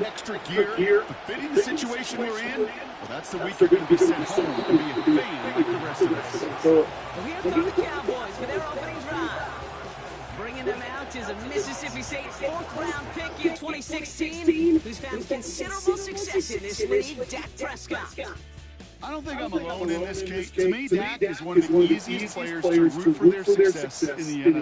extra gear, fitting the situation we're in, well, that's the week you're going to be sent home and be a fan like the rest of us. Well, here come the Cowboys for their opening drive. Bringing them out is a Mississippi State 4th-round pick in 2016 who's found considerable success in this league, Dak Prescott. I don't think I'm alone in this case. To me, Dak is one of the easiest players to root for their success in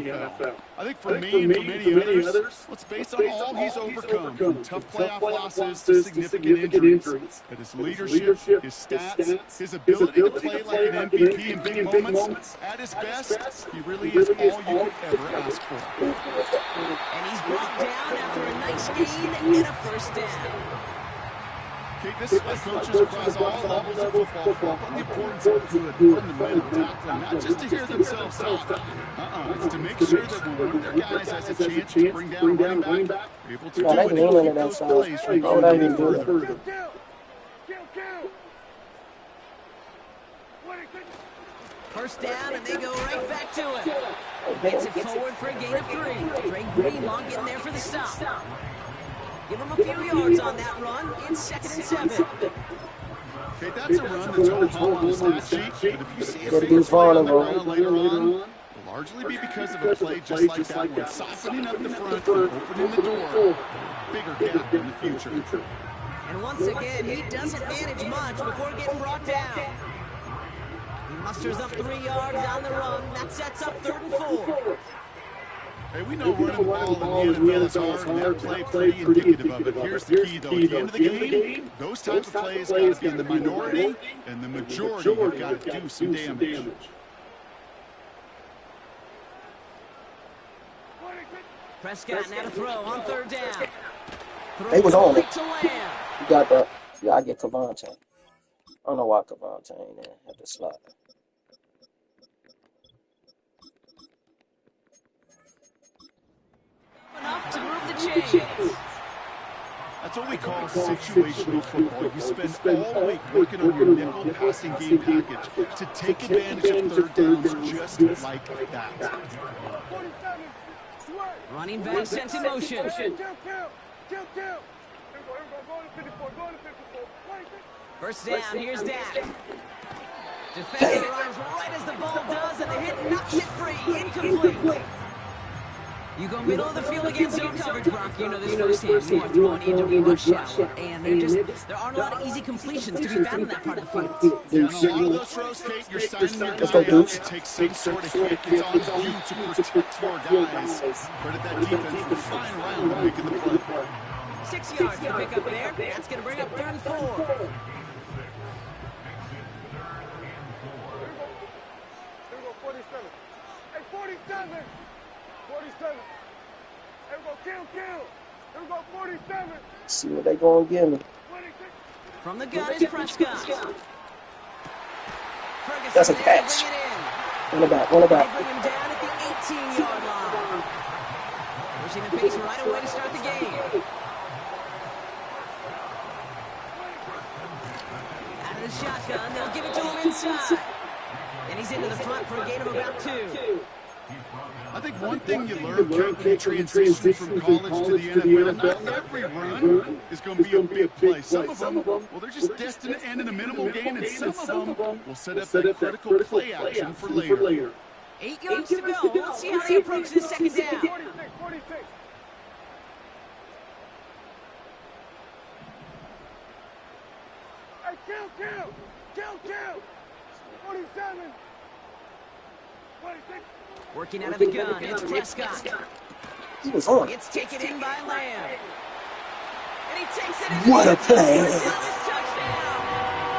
the NFL. I think for me and for many others, well, it's based on all he's overcome, from tough playoff losses to significant injuries. But his leadership, his stats, his ability to play like an MVP in big moments, at his best, he really is all you could ever ask for. And he's brought down after a nice gain and a first down. This is why coaches across all levels of football on the importance of good fundamental tackling, not just to hear themselves talk. It's to make sure that when one of their guys has a chance to bring down a running back, they're able to do it and keep those plays from going any further. First down, and they go right back to it. Gets it forward for a gain of 3. Trey Greenlaw getting there for the stop. Give him a few yards on that run. It's 2nd and 7. Okay, that's a run that's all hung on the stat sheet, but if you see a big play on the ground later on, it'll largely be because of a play just like that one, softening up the front, opening the door, bigger gap in the future. And once again, he doesn't manage much before getting brought down. He musters up 3 yards on the run. That sets up 3rd and 4. Hey, we know running the ball in the NFL is hard, and that play pretty indicative of it. Here's the key, though. At the end of the game, those type of plays got to be in the minority, and the majority have got to do some damage. Prescott now to throw on 3rd down. They was on it. To Lamb. You got that. You got to get Cavante. I don't know why Cavante ain't there at the slot. Enough to move the chains. That's what we call situational football. You spend all week working on your nickel passing game package to take advantage of 3rd downs just like that. Running back sent in motion. First down, here's Dak. Defender runs right as the ball does, and the hit knocks it free. Incomplete. You go middle of the field against zone coverage, Brock. You know this firsthand. You are throwing into rush hour, and there aren't a lot of easy completions to be found in that part of the field. Yeah, on a lot of those throws, Kate, you're signing your guy out to take some sort of hit. It's on you to protect your guys. Credit that defense for flying around and making the play. 6 yards to pick up there. That's going to bring up 3rd and 4. Here we go, 47. Hey, 47! 47. Here we go, kill. Here we go, 47. See what they gonna give me. From the gun is Prescott. That's a catch. What about? They bring him down at the 18-yard line. Pushing the pace right away to start the game. Out of the shotgun, they'll give it to him inside. And he's into the front for a gain of about 2. I think one thing you learn when you transition from college to the NFL, not every run is going to be a big play. Some of them, well, they're just destined to end in a minimal gain, and some of them will set up that critical play action for later. 8 yards to go. Let's see how they approach this 2nd down. 46. Hey, kill. 47. 26. Working out of the gun, it's Prescott. He was on. It's taken in by Lamb. And he takes it in. What a play.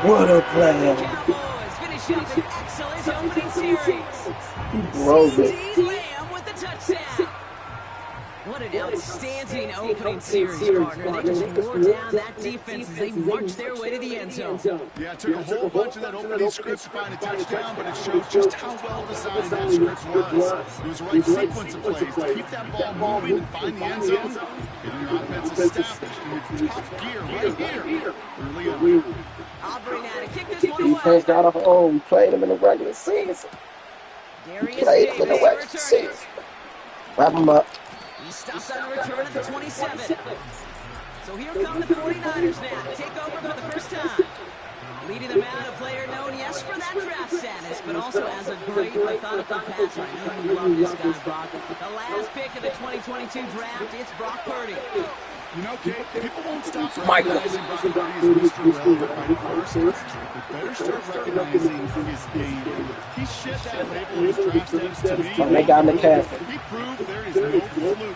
What a play. Cowboys finish up an excellent opening series. He broke it. C.D. Lamb with the touchdown. What an outstanding opening series, partner. They just wore down that defense as they marched their way to the end zone. Yeah, it took a whole bunch of that opening script to find a touchdown, but it shows just how well designed that script was. It was the right sequence of plays to keep that ball moving and find the end zone. Getting your offense established in its top gear right here early on. Aubrey now to kick this one away. Defense got off home. Played him in the regular season. Played him in the regular season. Wrap him up. He stopped on the return at the 27. So here come the 49ers now to take over for the first time. Leading them out, a player known, yes, for that draft status, but also as a great methodical passer. I know you love this guy, Brock. The last pick of the 2022 draft, it's Brock Purdy. You know, Kate, people won't stop recognizing Brock Purdy as Mr. Relevant right at first. But better start recognizing his game. He shed that label of his draft status to me. Oh, they got McCaffrey. He proved there is no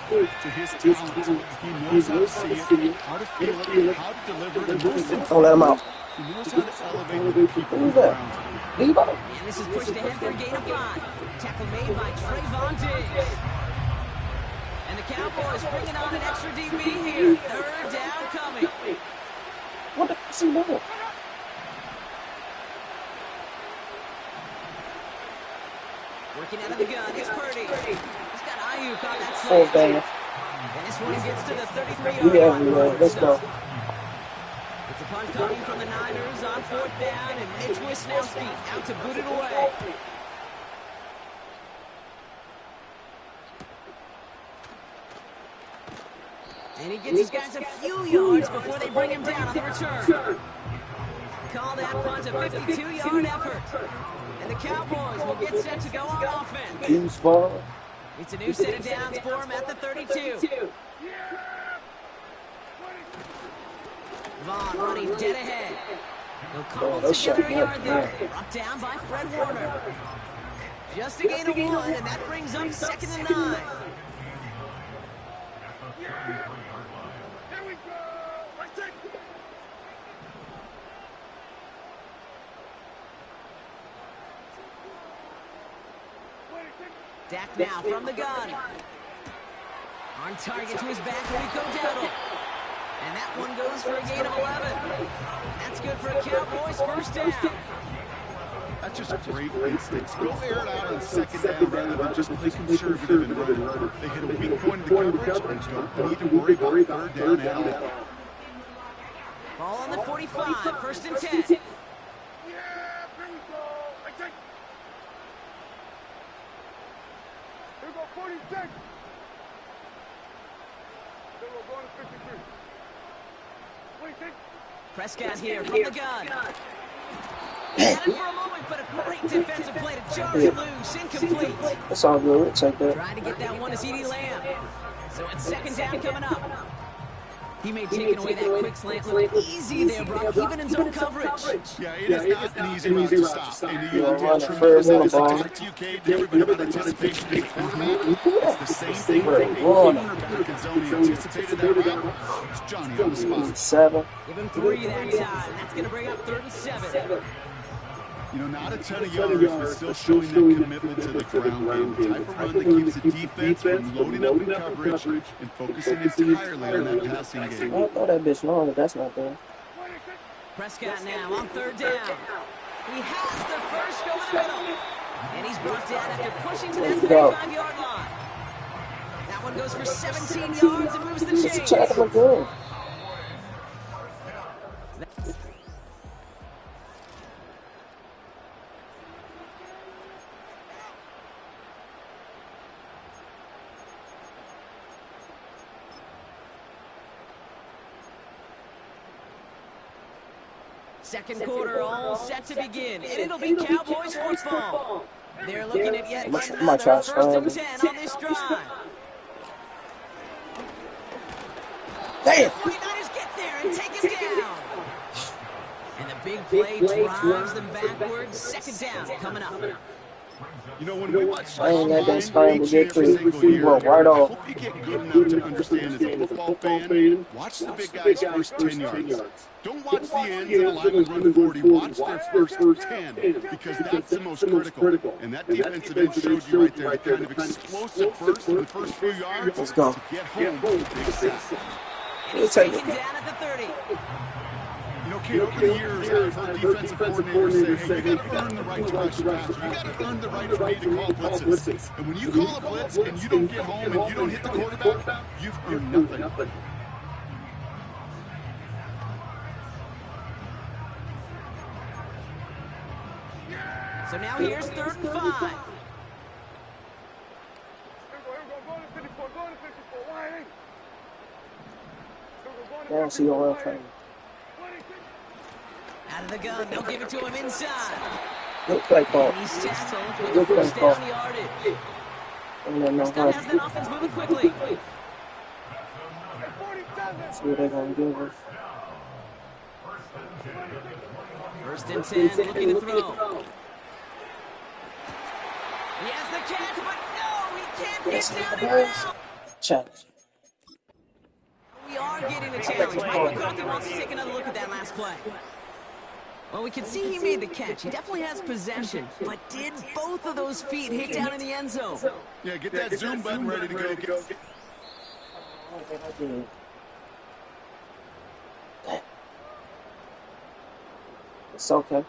fluke to his talent. He knows how to see it, how to feel it, how to deliver, and most importantly, Don't let him out. he knows how to elevate the people Who's around that? him. Debo? And this is pushed ahead for a gain of 5. Tackle made by Trayvon Diggs. And the Cowboys bringing on an extra DB here. Third down coming. What the f*** is he doing? Working out of the gun, it's Purdy. He's got Ayuk on that Oh, slant. damn. And this one gets to the 33-yard We line. everywhere. Let's go. It's a punt coming from the Niners on 4th down, and Mitch Wisnowski out to boot it away. And he gets his guys a few yards before they bring him down on the return. Call that punt a 52-yard effort. And the Cowboys will get set to go on offense. Goose ball. It's a new set of downs for him at the 32. Vaughn running dead ahead. They'll cobble together a yard there. Brought down by Fred Warner. Just a gain of 1, and that brings up 2nd and 9. Here we go. Let's take it. Dak now from the gun. On target to his back, Rico Dowdle. And that one goes for a gain of 11. That's good for a Cowboys first down. That's just great instincts. Go air it out on 2nd down rather than just play conservative and run. They hit a weak point in the coverage and don't need to worry about 3rd down at all. Ball on the 45, 1st and 10. Yeah, here we go. Let's take it. Here we go, 46. Then we're going to 53. 26. Prescott here from the gun. Had it for a moment, but a great defensive play to jar it loose, incomplete. It's all good. We'll take that. Trying to get that one to CeeDee Lamb. So it's 2nd down coming up. He made taking away that quick slant look easy there, Brock, even in zone coverage. Yeah, it is not an easy route to stop. And you have to tremendous talk to you, Cade, to everybody about anticipation as a quarterback. It's the same thing for a cornerback in zone. He anticipated that route. It's Johnny on the spot. 7. Give him 3 that time. That's going to bring up 3rd and 7. You know, not a ton of yards, but still showing that commitment to the ground game. The type of run that keeps the defense from loading up the coverage and focusing entirely on that passing game. I thought that bitch long, but that's not there. Prescott now on 3rd down. He has the first over the middle. And he's brought down after pushing to that 35-yard line. That one goes for 17 yards and moves the It's a chains. chocolate good. Second quarter all set to begin, and it'll be Cowboys football. They're looking at yet another 1st and 10 on this drive. Damn. 49ers get there and take him down. And the big play drives them backwards. 2nd down coming up. You know, when we watch I ain't got that scramble each and get every through. single year, Well, right I off. hope you get good enough to understand as a football fan, watch the big guys' first 10 yards. Don't watch the ends and allow them to run 40. Watch their first 10, because that's the most critical. And that defensive end showed you right there the kind of explosive burst in the first few yards. Let's go. To get home, big sack. And he's taken down at the 30. You know, Kate, over the years, I've heard defensive coordinators say, hey, you got to earn the right to rush the passer. You got to earn the right for me to call blitzes. And when you call a blitz and you don't get home and you don't hit the quarterback, you've earned nothing. So now here's 3rd and 5. Here we go, go to 54, go to 54. Why ain't? Damn, don't see your run coming. Out of the gun, they'll give it to him inside. Good play call. And he's tackled with the first down yardage. Prescott has that offense moving quickly. See what they're going to give us. First and 10, looking to throw. He has the catch, but no, he can't get down the ground. Challenge. We are getting a challenge. Mike McCarthy wants to take another look at that last play. Well, we can see he made the catch. He definitely has possession. But did both of those feet hit down in the end zone? Yeah, get that zoom button ready to go. It's okay.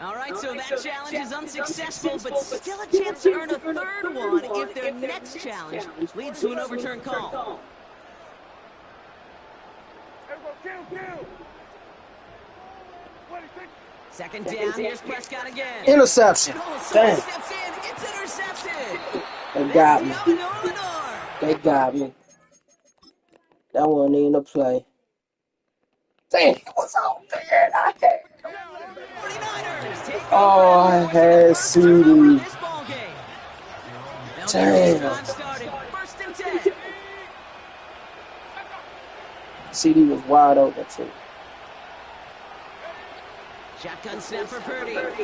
All right, so that challenge is unsuccessful, but still a chance to earn a third one if their next challenge leads to an overturned call. Second down, here's Prescott again. Interception. Damn. Steps in, it's intercepted. They got me. They They got me. That wasn't even a play. Damn, it was all bad. I had. Oh, I had CD. Damn. CD was wide open too. Shotgun snap for Purdy. Caught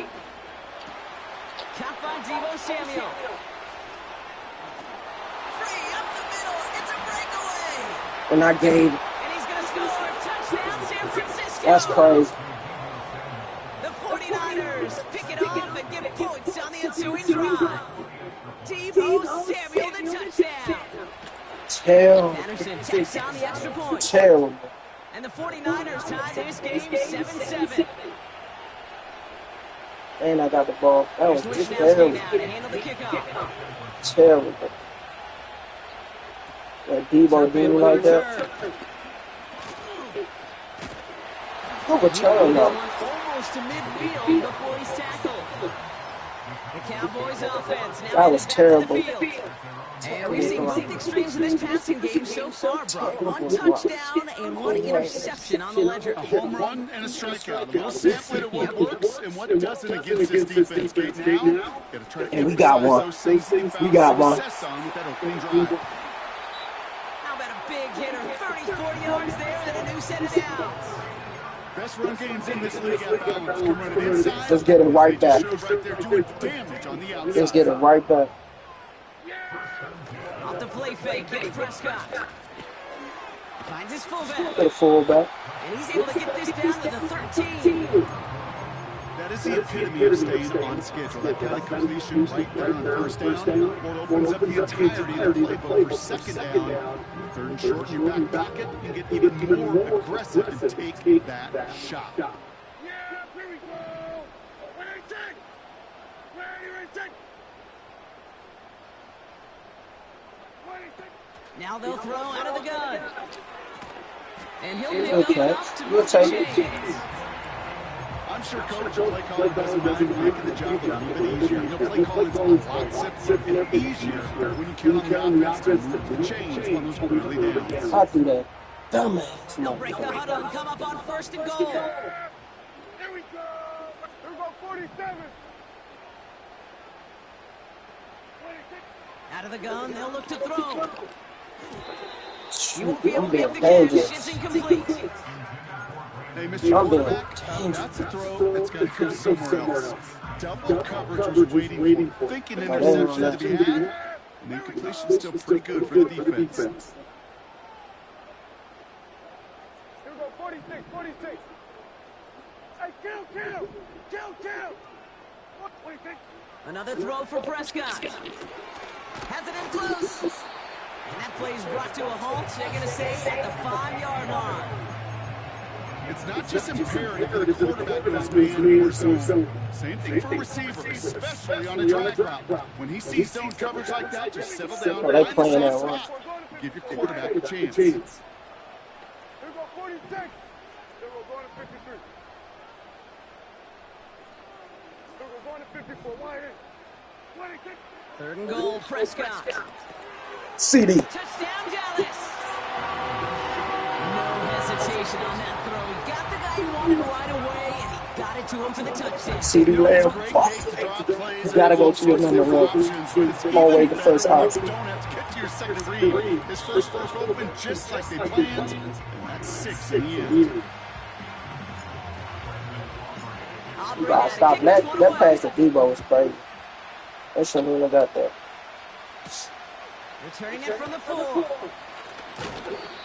by Deebo Samuel. Free up the middle. It's a breakaway. And I gave. And he's going to score. Touchdown, San Francisco. That's crazy. The 49ers pick it up and get points on the ensuing drive. Deebo Samuel, the touchdown. Terrible. Anderson takes on the extra point. Terrible. And the 49ers tie this game 7-7. And I got the ball. That was just terrible. Terrible. That Deebo doing like that. Good return though. Almost to midfield before he's tackled. The Cowboys offense now that was terrible. And we've seen both extremes of this passing game so far, Brock. One touchdown and one interception on the ledger. A home run and a strikeout. A little sampling of what works and what doesn't against this defense. Kate, now, gotta try to and we got one. We got one. How about a big hitter? 30-40 yards there and a new set of downs. Best run games in this league at balance. Come running inside. Let's get it right back. Right there doing damage on the outside. Let's get it right back. Off the play fake, gets Prescott. Finds his fullback. Get a fullback. And he's able to get this down to the 13. That is the epitome of staying on schedule. That kind of completion right there on first down. Or opens up the entirety of the playbook for second down. Third and short in your back pocket. You get even more aggressive and take that shot. Yeah, here we go. Where are you take? Where are you take? Now they'll throw out of the gun. And he'll pick up enough to We'll move take the it. chains. I'm sure Coach play calling doesn't mind making the job a little bit easier. He'll play calling's a lot simpler and easier when you count on the offense to move the chains on those early downs. I do that. Dumbass. They'll break the huddle and come up on first and goal. Here we go. Here we go, 47. Out of the gun, they'll look to throw. You won't be able I'm to being get the catch. dangerous. It's incomplete. Hey, Mr. I'm being Quarterback, dangerous. that's a throw that's got to go somewhere else. Double coverage was waiting for thinking interception to be had, and the incompletion's still pretty good for the defense. Here we go, 46, 46. Hey, kill. What, 46? Another throw for Prescott. Has it in close. And that play is brought to a halt. They're going to say at the 5-yard line. It's not just imperative that the quarterback goes man or zone. Same thing for a receiver, especially on a drag route. When he sees zone coverage like that, just settle down. Oh, they playing that one. Give your quarterback a chance. Here we go, 46. Here we're going to 53. Here we're going to 54. Why ain't? 26. Third and goal, Prescott. CD. Touchdown, Dallas. No hesitation separation on that throw. He got the guy he wanted right away, and he got it to him for the touchdown. CD Lamb, you gotta go to your number one. Always the first option. Don't have to get to your second read. His first broke open just like they planned, and that's 6 in the end. You gotta stop. That pass to Debo was crazy. They shouldn't even have got that. Returning it from the 4.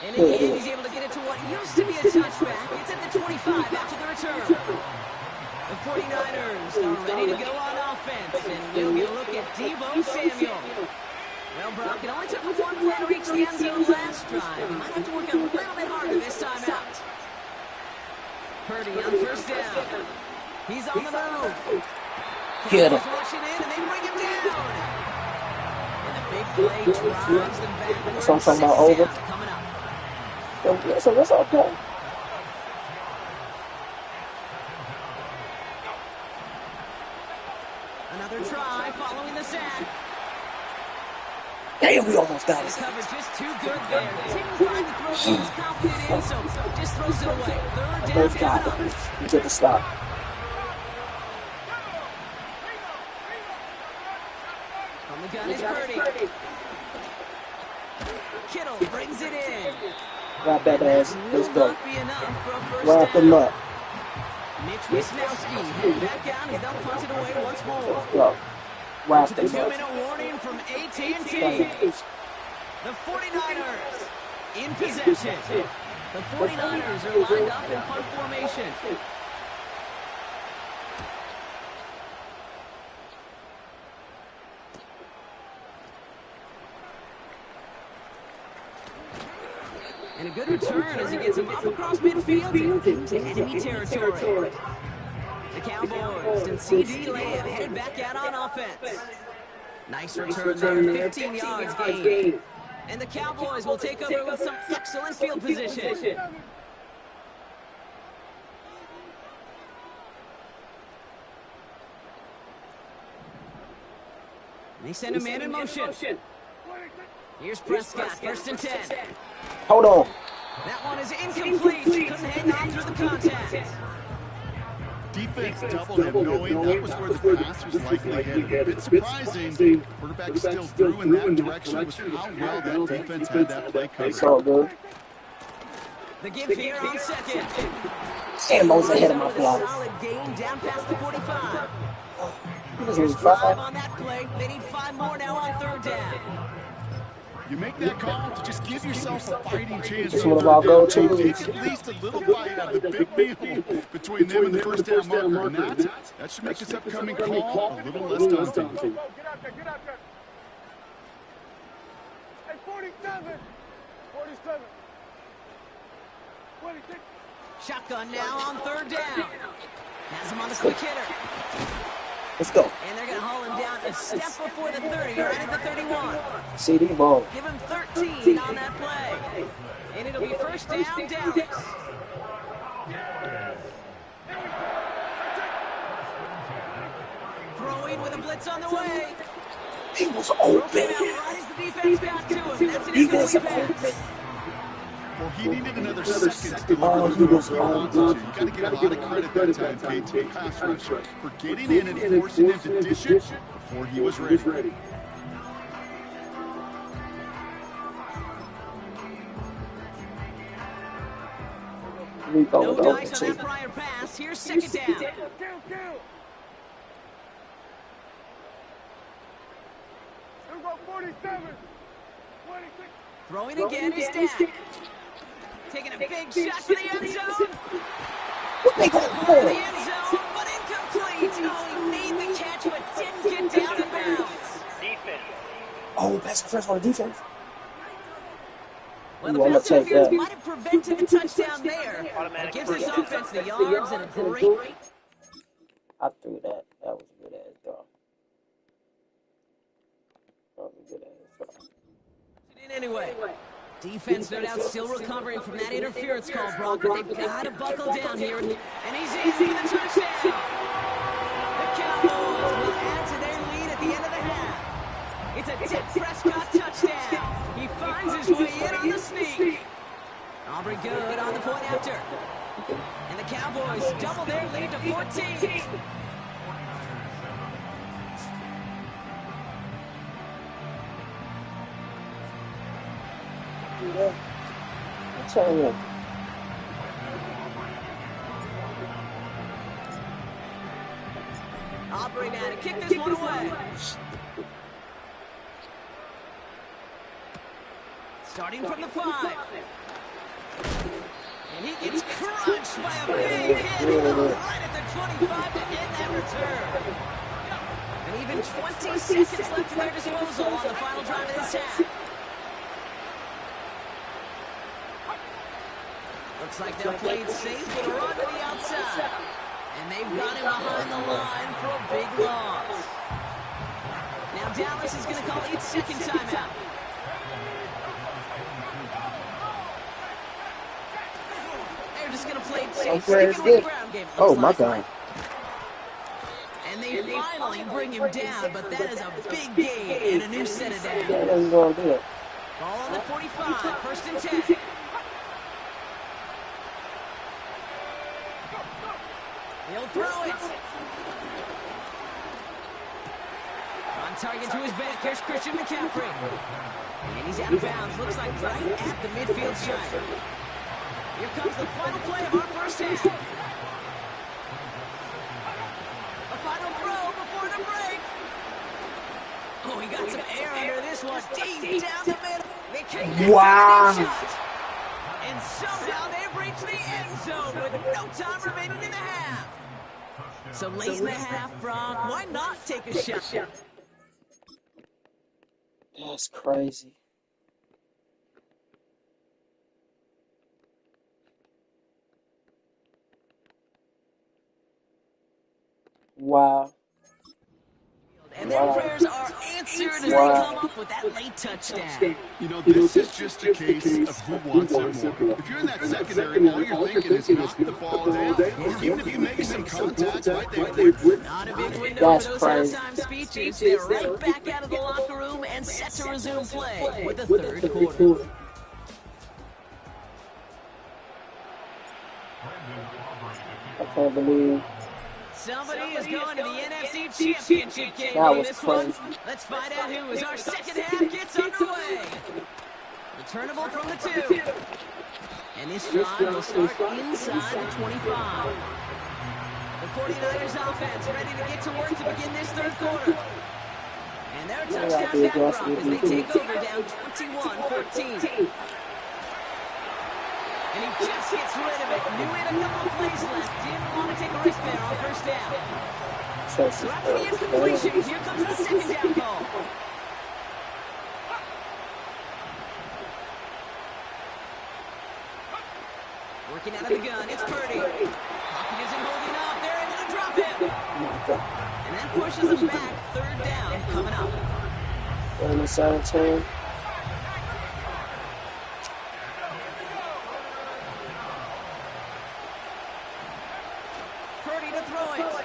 And in the end, he's able to get it to what used to be a touchback. It's at the 25 after the return. The 49ers are ready to go on offense, and we'll get a look at Debo Samuel. Well, Brock, it only took him one play to reach the end zone last drive. He might have to work a little bit harder this time out. Purdy on first down. He's on the move. Get him. Rushing in, and they bring him down. And the big play drives them backwards. So I'm talking about over. Coming up. So that's okay. Another try following the sack. Damn, we almost got it. Cover just too good there. Taking time to throw things confident in, so just throws it away. Third down coming up. You get the stop. From the gun is Purdy. Kittle brings it in. Grab that ass. Let's Will go. not be enough for a first Wrap down. them up. Mitch Wisnowski heading back down. He's now punted away once more. Go. Wrap To the them up. 2-minute warning from AT&T. The 49ers in possession. The 49ers are lined up in punt formation. And a good return as he gets him up across midfield and into enemy territory. The Cowboys and CD Lamb headed back out on offense. Nice return there, 15 yards gained. And the Cowboys will take over with some excellent field position. They send a man in motion. Here's Prescott, 1st and 10. Hold on. That one is incomplete. Couldn't hang on through the contact. Defense doubled him, knowing that was where the pass was likely headed. A bit surprising. Quarterback still threw in that direction with how well that defense had that play covered. It's all good. The give here on second. Sambo's ahead of my block. Solid gain down past the 45. He was Here's in 5 5. on that play. They need 5 more now on 3rd down. You make that call to just give yourself a fighting chance. It's one of our go-tos. Take at least a little bite out of the big meal between them and the first down marker. And that should make this upcoming call a little less daunting. Get out there, get out there. Hey, 47. 47. 26. Shotgun now on 3rd down. Has him on the quick hitter. Let's go. And they're going to haul him down a step before the 30, right at the 31. CD ball. Give him 13 on that play. And it'll be first down, Dallas. Throwing with a blitz on the way. He was Broke him open. out right as the defense got to him. That's an He was incomplete open. pass. Well, he needed another second to deliver the pass where he wanted to. You got to give a lot of credit that time, Kate, to the pass rusher for getting in and forcing him to dish it before he was ready. No dice on that prior pass. Here's 2nd down. Kill. Here we go, 47. 26. Throwing again is Dak. Taking a big shot to the end zone. What they going For for? the end zone, but incomplete. Oh, he made the catch, but didn't get down in bounds. Oh, pass first for the defense. Well, the Well, pass let's take interference that. might have prevented the touchdown there. It gives this offense the yards and a great... I threw that. That was a good ass throw. That was a good ass throw. Anyway, defense no doubt still recovering from that interference call, Brock, but they've got to buckle down here. And he's in for the touchdown. The Cowboys will add to their lead at the end of the half. It's a Dak Prescott touchdown. He finds his way in on the sneak. Aubrey good on the point after. And the Cowboys double their lead to 14. I'm telling you. Aubrey now to kick this one away. Starting from the 5. And he gets crunched by a big hit right at the 25 to end that return. And even 20 seconds left at their disposal on the final drive of this half. Looks like they'll play it safe with a run to the outside. And they've got him behind the line for a big loss. Now Dallas is going to call its second timeout. They're just going to play it safe. Sticking with the ground game, Oh, my God. And they finally bring him down, but that is a big gain and a new set of downs. That doesn't go do it. Ball on the 45, first and 10. He'll throw it. On target to his back. Here's Christian McCaffrey. And he's out of bounds. Looks like right at the midfield stripe. Here comes the final play of our first half. A final throw before the break. Oh, he got some air under this one. Deep down the middle. They can't get Wow. the shot. And somehow they've reached the end zone with no time remaining in the half. So late in the half, Brock, why not take a shot? That's crazy. Wow. And their prayers are answered as they come up with that late touchdown. You know, this is just a case of who wants it more. If you're in that secondary, all you're thinking is knock the ball down. Even if you make some contact, right there. Not a big window That's for those crazy. halftime speeches. They're right back out of the locker room and set to resume play with the third quarter. I can't believe Somebody is going to the NFC Championship game that in was this one. crazy. Let's find out who as our second half gets underway. Returnable from the 2. And this drive will start inside the 25. The 49ers offense ready to get to work to begin this third quarter. And their touchdown back drop as they take over down 21-14. And he just gets rid of it. Knew he had a couple of plays left. Didn't want to take a risk there on first down. So after the incompletion, here comes the second down call. Working out of the gun, it's Purdy. Pocket isn't holding up. They're able to drop him. And that pushes them back. Third down coming up. 17. Purdy to throw it.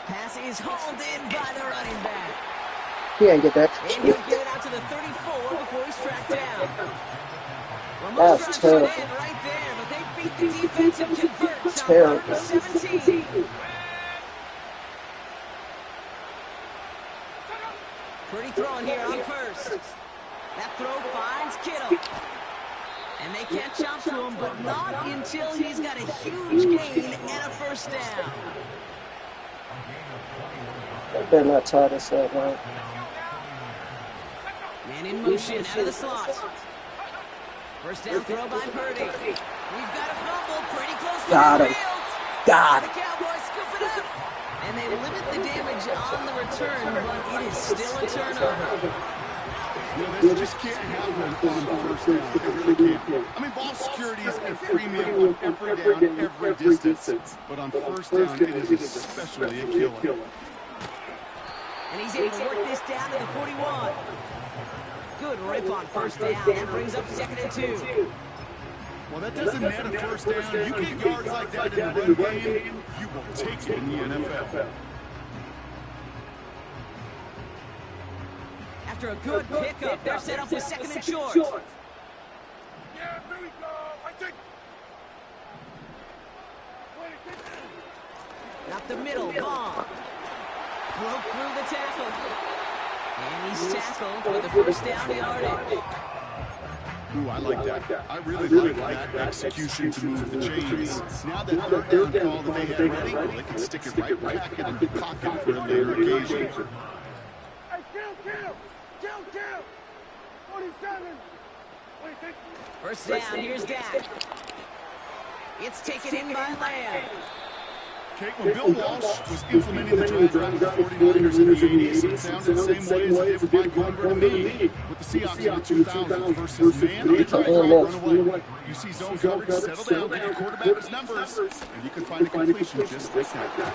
Pass is hauled in by the running back. He ain't get that. And he'll get it out to the 34 before he's tracked down. Well, That most was drives should terrible. end right there, but they beat the defense and convert on Terrible. 17. Purdy throwing here on first. That throw finds Kittle. And they can't jump to him, but not until he's got a huge gain and a first down. They better not tie this up, man. Man in motion out of the slot. First down throw by Purdy. We've got a fumble pretty close to Got the him. field. Got The him. Cowboys scoop it up. And they limit the damage on the return, but it is still a turnover. You know, this just can't happen on first down. It really can't. I mean, ball security is a premium on every down, every distance. But on first down, it is especially a killer. And he's able to work this down to the 41. Good rip on first down. That brings up second and 2. Well, that doesn't net a first down. You get yards like that in the run game, you will take it in the NFL. After a good pickup, they're set up with second and short. Here we go. I take. Up the middle, Vaughn. Broke through the tackle. And he's tackled for the first down yardage. Ooh, I like that. I really like that execution to move the chains. Now that third down call that they had ready, well, they can stick it right back in their pocket for a later occasion. Hey, kill! 47. 26. First down, here's Dak. It's taken in by Lamb. Kate, when Bill Walsh was implementing the drag route of the 49ers in the 80s, it sounded the same way as it did with Mike Holmgren and me with the Seahawks in the 2000s versus man on the drag route, run away. You see zone coverage, settle down, give your quarterback his numbers, and you can find a completion just like that.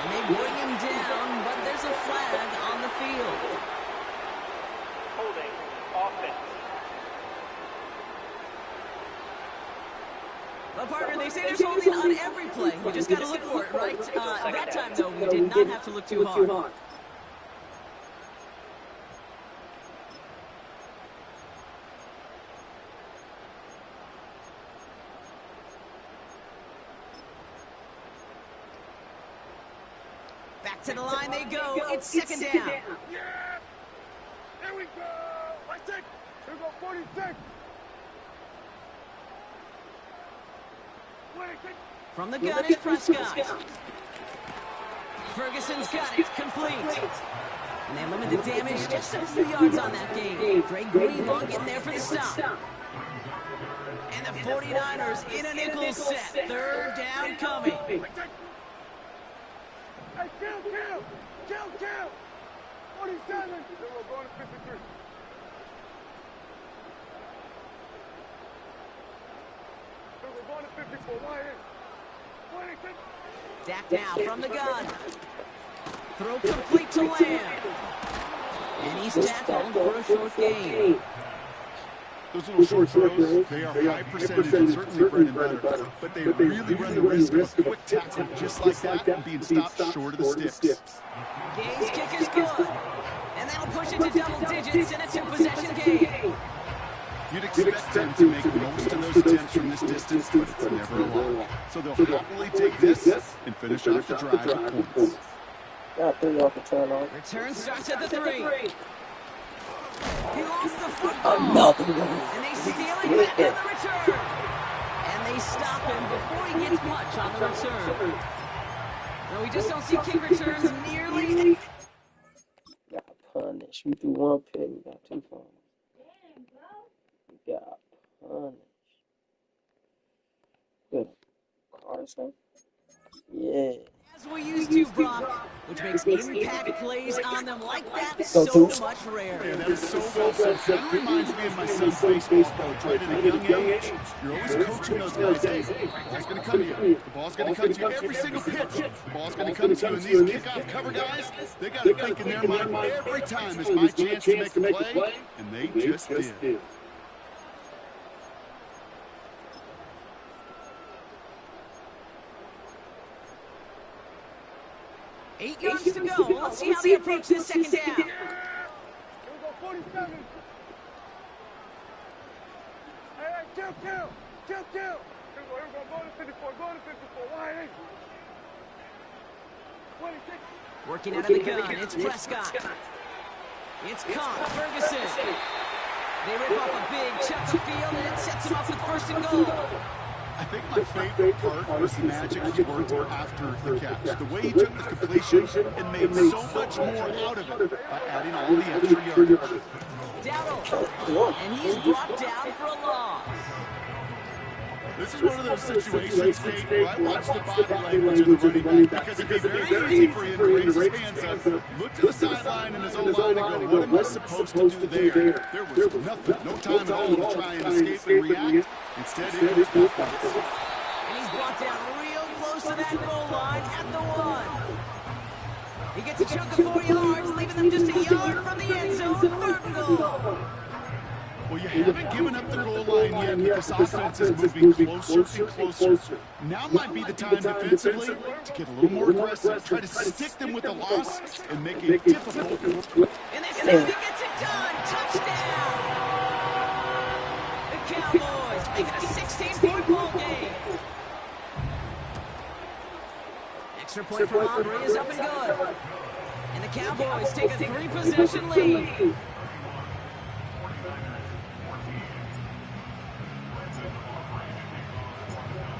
And they bring him down, but there's a flag on the field. Holding offense. Well, partner, they say there's holding on every play. You just got to look for it, right? That time, though, we did not have to look too hard. Back to the line they go. It's second down. Yeah! Here we go! I take. Here we go, 46. 26. From the gun is Prescott. Ferguson's got it. Complete. And they limit the damage just a few yards on that game. Dre Greenlaw getting there for the stop. And the 49ers in a nickel set. Third down coming. Hey, kill! 47. Here we go, going to 53. Here we go, going to 54. Wide in. 26. Dak now from the gun. Throw complete to Lamb. And he's tackled for a short gain. Those little short throws, they are high percentage and certainly bread and butter, but they really run the risk of a quick tackle just like that and being stopped short of the sticks. Gay's kick is good. And that'll push it to double digits in a two-possession game. You'd expect them to make most of those attempts from this distance, but it's never a lot. So they'll happily take this and finish off the drive with points. Got 3 off the turn on. Return starts at the 3. He lost the football. Another one. And they steal it back on the return. And they stop him before he gets much on the return. No, we just don't see kick returns nearly. Got punished. We threw 1 pick. We got 2 fumbles. We got punished. Good. Carson? Yeah. As we used to, Brock, which makes impact plays on them like that so much rarer. Yeah, that is so well said. That reminds me of my son's baseball coach, right? At a young age, you're always coaching those guys. Hey, the ball's going to come to you. The ball's going to come to you every single pitch. The ball's going to come to you. And these kickoff cover guys, they got to think in their mind every time is my chance to make a play, and they just did. 8 yards to go. Let's see how they approach this second down. Here we go, 47. Hey, kill. Here we go, going to 54, wide in. 26. Working out of the gun, it's Prescott. It's caught, Ferguson. They rip off a big chunk of field, and it sets them up with first and goal. I think my favorite part was the magic he worked after the catch. The way he took the completion and made so much more out of it by adding all the extra yardage. Dowdle, and he's brought down for a loss. This is one of those situations, Kate, where I watch the body language of the running back because it'd be very easy for him to raise his hands up, look to the sideline in his own line and go, what am I supposed to do there? There was nothing, no time at all to try and escape and react. Instead, he goes backwards. And he's brought down real close to that goal line at the 1. He gets a chunk of 4 yards, leaving them just a yard from the end zone. Third and goal. Well, you haven't given up the goal line yet, but this offense is moving closer and closer. Now might be the time defensively to get a little more aggressive, try to stick them with the loss, and make it difficult. And this time he gets it done. Touchdown. The Cowboys Make it a 16-point ball game. Extra point from Aubrey is up and good. And the Cowboys take a 3-possession lead.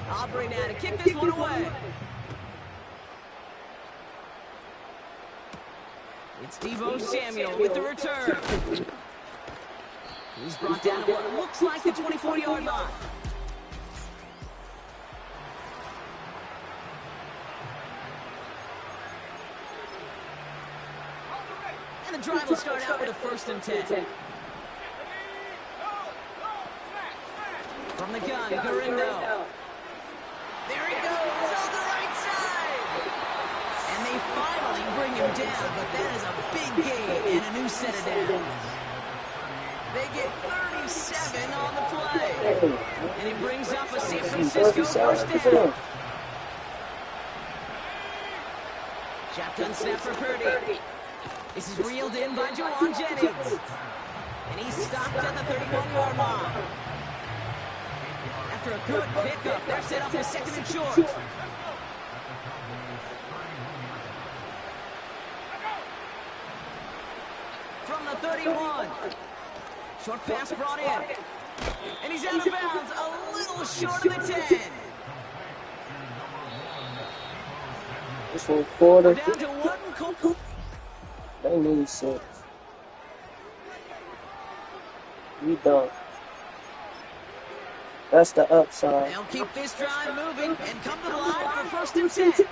Aubrey now to kick this one away. It's Devo Samuel with the return. He's brought down to what looks like the 24-yard line. And the drive will start out with a 1st and 10. From the gun, Garindo. There he goes on the right side. And they finally bring him down, but that is a big gain and a new set of downs. They get 37 on the play. And he brings up a San Francisco 1st down. Shotgun snap for Purdy. This is reeled in by Jawan Jennings. And he's stopped at the 31-yard line. After a good pickup, they're set up for 2nd and short. From the 31. Short pass brought in. And he's out of bounds, a little short of the 10. This one quarter. We're down to 1. They need 6. We done. That's the upside. They'll keep this drive moving and come to the line for 1st and 10.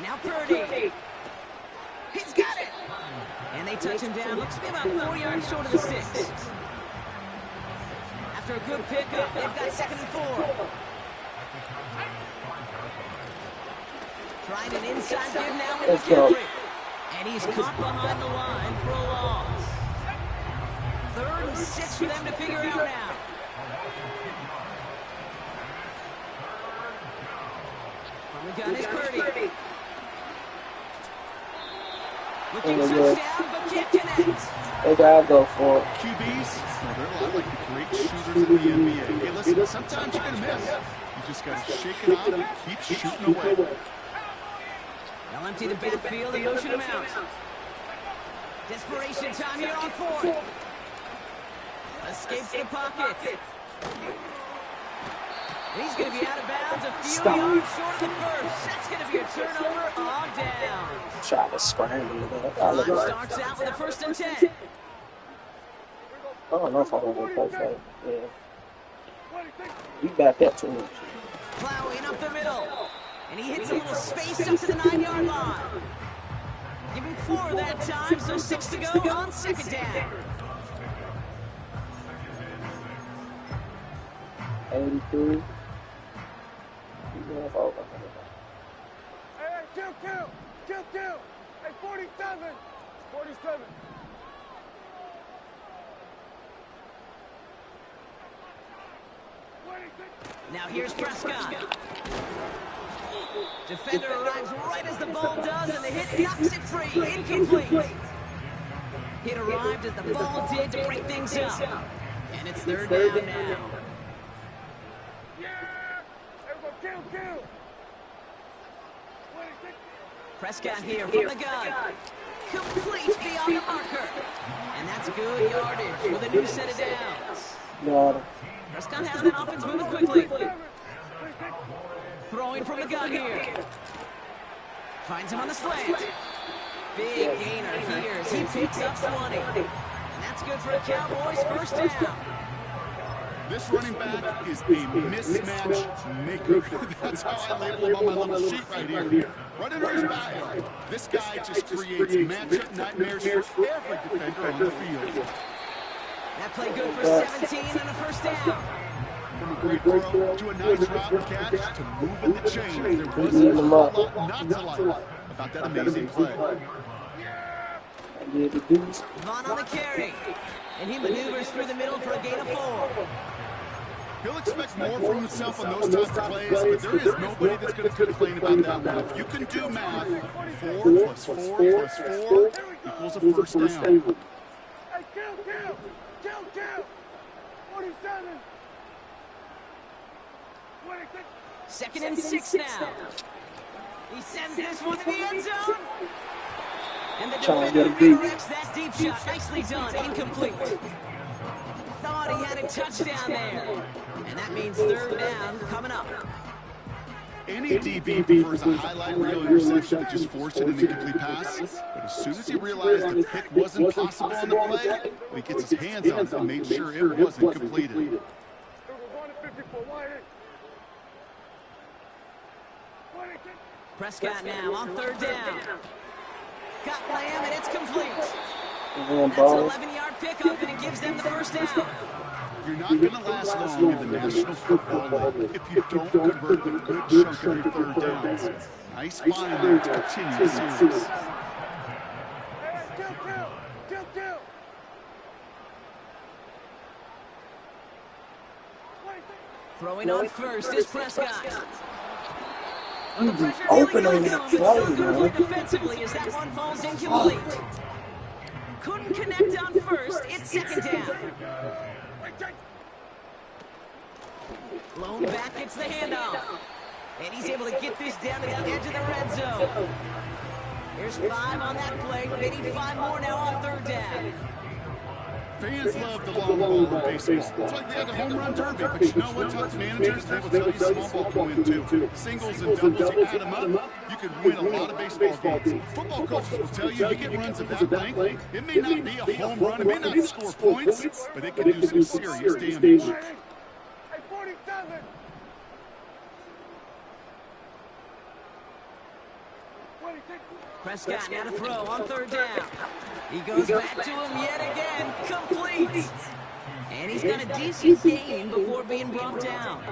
Now Purdy. He's got it. And they touch him down. Looks to be about 4 yards short of the 6. After a good pickup, they've got 2nd and 4. Trying an inside give now with McCaffrey. And he's caught behind the line for a loss. 3rd and 6 for them to figure out now. From the gun is Purdy. Looking touchdown, but can't connect. They gotta go for it. QBs, well, they're a lot like the great shooters in the NBA. Hey, listen, sometimes you're going to miss. You just got to shake it off and keep shooting away. They'll empty the backfield and motion him out. Desperation time here on 4th. Escapes the pocket. He's going to be out of bounds a few yards short of the 1st. That's going to be a turnover on down. Try to scramble it. Drive starts out with a 1st and 10. I don't know if I'm going to play for it. Yeah. You back that too much. Plowing up the middle. And he hits a little space up to the 9-yard line. Give him 4 that time, so 6 to go on 2nd down. 83. Hey, kill. Hey, 47. 47. Now here's Prescott. Defender arrives right as the ball does, and the hit knocks it free. Incomplete. Hit arrived as the ball did to break things up. And it's 3rd down now. Kill. Prescott here from the gun. Complete beyond the marker. And that's good yardage with a new set of downs. Got it. Prescott has that offense moving quickly. Throwing from the gun here. Finds him on the slant. Big gainer here as he picks up 20. And that's good for a Cowboys 1st down. This running back is a mismatch maker. That's how I label him on my little sheet right here. Right under his bio. This guy just creates matchup nightmares for every defender on the field. That play good for 17 and a 1st down. From a great throw to a nice drop catch to moving the chains, there wasn't a whole lot not to like about that amazing play. Vaughn on the carry. And he maneuvers through the middle for a gain of 4. He'll expect more from himself on those types of plays, but there is nobody that's going to complain about that one. If you can do math, 4 plus 4 plus 4 equals a 1st down. Hey, kill. 47. 26. 2nd and 6 now. He sends this one to the end zone. And the defender redirects that deep shot. Nicely done. Incomplete. Thought he had a touchdown there. And that means 3rd down coming up. Any DB prefers a highlight reel interception to just forcing an incomplete pass. But as soon as he realized the pick wasn't possible on the play, he gets his hands on it and made sure it wasn't completed. Prescott now on 3rd down. Got Lamb, and it's complete. That's an 11-yard pickup, and it gives them the 1st down. You're not going to last long in the National Football League if you don't convert a good chunk of your 3rd downs. Nice find there to continue the series. Kill. Throwing on 1st is Prescott. Open on that play, man. Defensively as that one falls incomplete. Couldn't connect on 1st. It's 2nd down. Blown back gets the handoff. And he's able to get this down to the edge of the red zone. Here's 5 on that play. They need 5 more now on 3rd down. Fans love the long ball in baseball. It's like they had a home run derby, but you know what? Tough managers, they will tell you small ball can win too. Singles and doubles, you add them up, you can win a lot of baseball games. Football coaches will tell you get runs of that length. It may not be a home run, it may not score points, but it can do some serious damage. Hey, 47. Prescott now to throw on 3rd down. He goes back to him yet again. Complete. And he's got a decent gain before being brought down.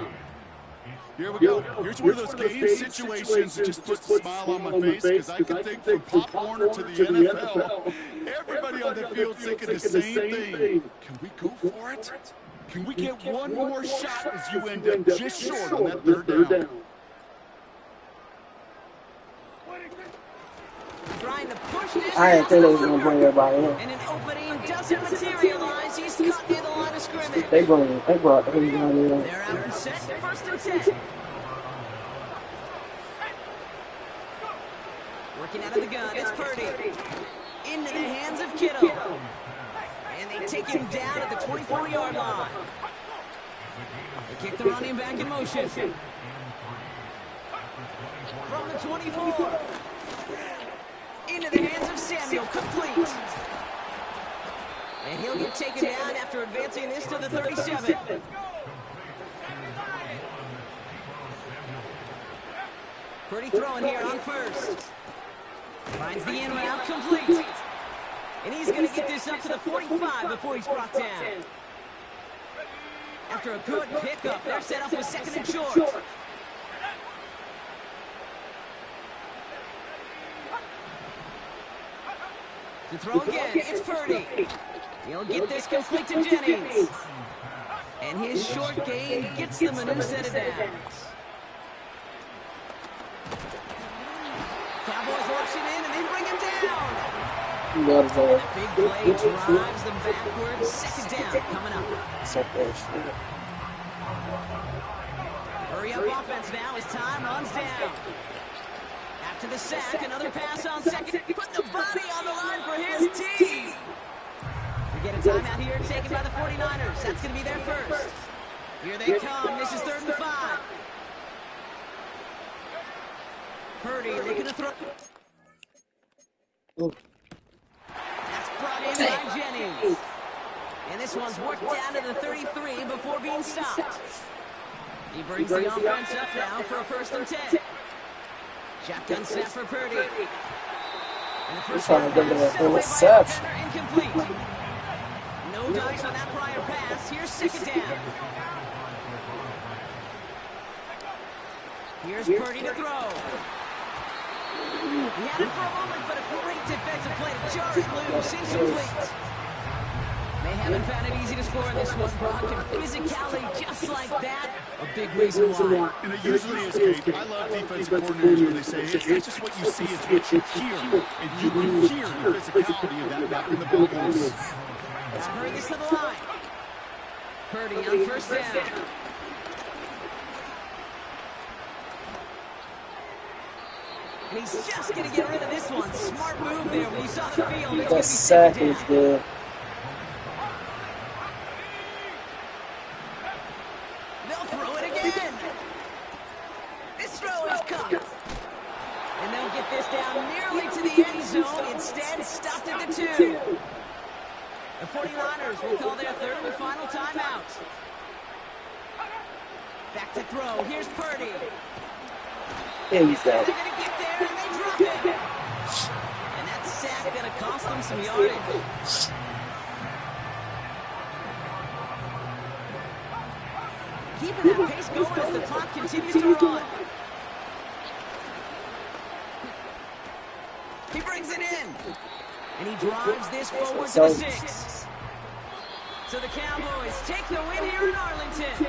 Here we go. Here's one of those game situations that just puts a smile on my face because I can think from Pop Warner to the NFL, everybody on the field thinking the same thing. Can we go for it? Can we get one more shot as you end up just short on that 3rd down? Trying to push this. I didn't think they was going to bring everybody in. And an opening doesn't materialize. He's cut near the line of scrimmage. They brought everybody in. They're out and set. 1st and 10. Working out of the gun. It's Purdy. Into the hands of Kittle. And they take him down at the 24-yard line. They kick the running back in motion. From the 24. Into the hands of Samuel, complete. And he'll get taken down after advancing this to the 37. Purdy throwing here on 1st. Finds the in route, complete. And he's going to get this up to the 45 before he's brought down. After a good pickup, they're set up with 2nd and short. To throw again, it's Purdy. He'll get this complete to Jennings. And his short gain gets them a new set of downs. Cowboys works it in and they bring him down. And a big play drives them backwards. 2nd down coming up. Hurry up offense now as time runs down. After the sack, another pass on 2nd. Put the body on the line for his team. We get a timeout here taken by the 49ers. That's going to be their 1st. Here they come. This is 3rd and 5. Purdy looking to throw. That's brought in by Jennings. And this one's worked down to the 33 before being stopped. He brings the offense up now for a 1st and 10. Shotgun snap for Purdy. And the first interception. Incomplete. No dice on that prior pass. Here's 2nd down. Here's Purdy to throw. He had it for a moment, but a great defensive play to jar it loose. Incomplete. They haven't found it easy to score in this one, Brock. And physicality just like that, a big reason why. And it usually is, Kate. I love defensive coordinators when they say it's not just what you see, it's what you hear. And you can hear the physicality of that back in the ball loose. Gotta hurry this to the line. Purdy on first down. And he's just going to get rid of this one. Smart move there when you saw the field. It's going to be second down. Good. They'll throw it again. This throw is cut. And they'll get this down nearly to the end zone. Instead, stopped at the 2. The 49ers will call their third and final timeout. Back to throw. Here's Purdy. There you go. They're going to get there, and they drop it. And that sack going to cost them some yardage. Keeping that pace going as the clock continues to run. He brings it in. And he drives this forward to the 6. So the Cowboys take the win here in Arlington.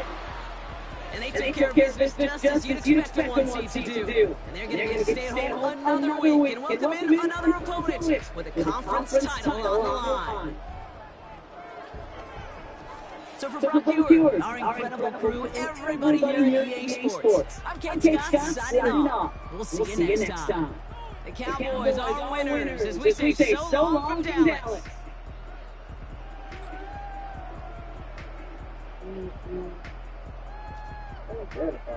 And they take care of business just as you'd expect a 1 seed to do. And they're going to get to stay at home another week and welcome in another opponent with a conference title on the line. So for Brock Hewitt, our incredible crew, everybody here at EA Sports, I'm Ken Scott signing off. We'll see you next time. The Cowboys are winners as we say so long from Dallas. Thank you.